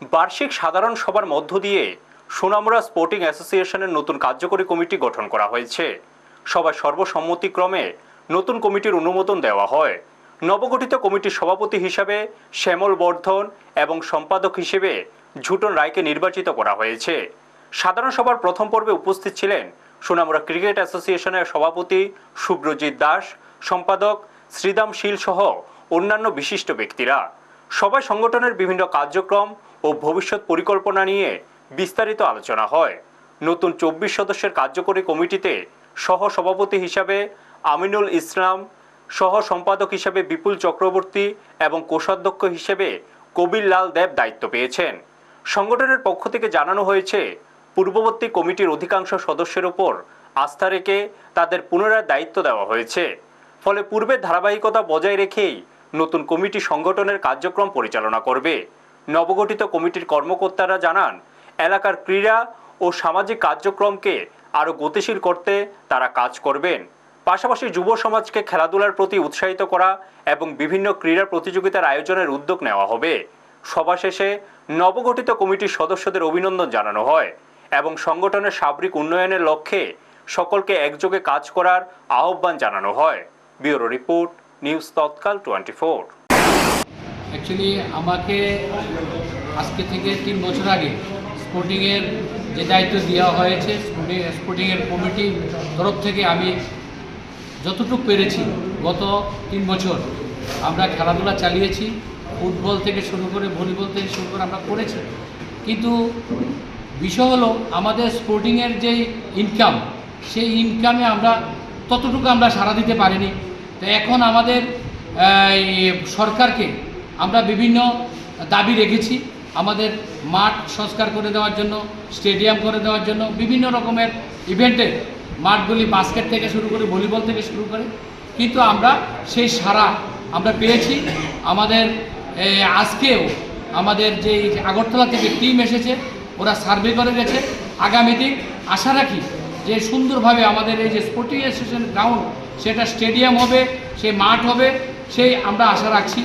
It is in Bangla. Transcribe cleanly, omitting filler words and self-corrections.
বার্ষিক সাধারণ সভার মধ্য দিয়ে সোনামুড়া স্পোর্টিং অ্যাসোসিয়েশনের নতুন কার্যকরী কমিটি গঠন করা হয়েছে। সভায় সর্বসম্মতিক্রমে নতুন কমিটির অনুমোদন দেওয়া হয়। নবগঠিত কমিটির সভাপতি হিসাবে শ্যামল বর্ধন এবং সম্পাদক হিসেবে ঝুটন রায়কে নির্বাচিত করা হয়েছে। সাধারণ সভার প্রথম পর্বে উপস্থিত ছিলেন সোনামুড়া ক্রিকেট অ্যাসোসিয়েশনের সভাপতি শুভ্রজিৎ দাস, সম্পাদক শ্রীদাম শীল সহ অন্যান্য বিশিষ্ট ব্যক্তিরা। সভায় সংগঠনের বিভিন্ন কার্যক্রম ও ভবিষ্যৎ পরিকল্পনা নিয়ে বিস্তারিত আলোচনা হয়। নতুন 24 সদস্যের কার্যকরী কমিটিতে সহ সভাপতি হিসাবে আমিনুল ইসলাম, সহ সম্পাদক হিসেবে বিপুল চক্রবর্তী এবং কোষাধ্যক্ষ হিসেবে কবির লাল দেব দায়িত্ব পেয়েছেন। সংগঠনের পক্ষ থেকে জানানো হয়েছে, পূর্ববর্তী কমিটির অধিকাংশ সদস্যের উপর আস্থা রেখে তাদের পুনরায় দায়িত্ব দেওয়া হয়েছে। ফলে পূর্বের ধারাবাহিকতা বজায় রেখেই নতুন কমিটি সংগঠনের কার্যক্রম পরিচালনা করবে। নবগঠিত কমিটির কর্মকর্তারা জানান, এলাকার ক্রীড়া ও সামাজিক কার্যক্রমকে আরও গতিশীল করতে তারা কাজ করবেন। পাশাপাশি যুব সমাজকে খেলাধুলার প্রতি উৎসাহিত করা এবং বিভিন্ন ক্রীড়া প্রতিযোগিতার আয়োজনের উদ্যোগ নেওয়া হবে। সভা শেষে নবগঠিত কমিটির সদস্যদের অভিনন্দন জানানো হয় এবং সংগঠনের সার্বিক উন্নয়নের লক্ষ্যে সকলকে একযোগে কাজ করার আহ্বান জানানো হয়। ব্যুরো রিপোর্ট, নিউজ তৎকাল 24। অ্যাকচুয়ালি আমাকে আজকে থেকে 3 বছর আগে স্পোর্টিংয়ের যে দায়িত্ব দেওয়া হয়েছে, স্পোর্টিংয়ের কমিটির তরফ থেকে আমি যতটুকু পেরেছি গত 3 বছর আমরা খেলাধুলা চালিয়েছি। ফুটবল থেকে শুরু করে ভলিবল থেকে শুরু করে আমরা করেছি, কিন্তু বিষয় হলো আমাদের স্পোর্টিংয়ের যে ইনকাম, সেই ইনকামে আমরা ততটুকু আমরা সাড়া দিতে পারিনি। তো এখন আমাদের সরকারকে আমরা বিভিন্ন দাবি রেখেছি, আমাদের মাঠ সংস্কার করে দেওয়ার জন্য, স্টেডিয়াম করে দেওয়ার জন্য, বিভিন্ন রকমের ইভেন্টের মাঠগুলি বাস্কেট থেকে শুরু করে ভলিবল থেকে শুরু করে, কিন্তু আমরা সেই সাড়া আমরা পেয়েছি। আমাদের আজকেও আমাদের যে আগরতলা থেকে টিম এসেছে, ওরা সার্ভে করে গেছে। আগামী দিন আশা রাখি যে সুন্দরভাবে আমাদের এই যে স্পোর্টিং অ্যাসোসিয়েশন গ্রাউন্ড, সেটা স্টেডিয়াম হবে, সেই মাঠ হবে, সেই আমরা আশা রাখছি।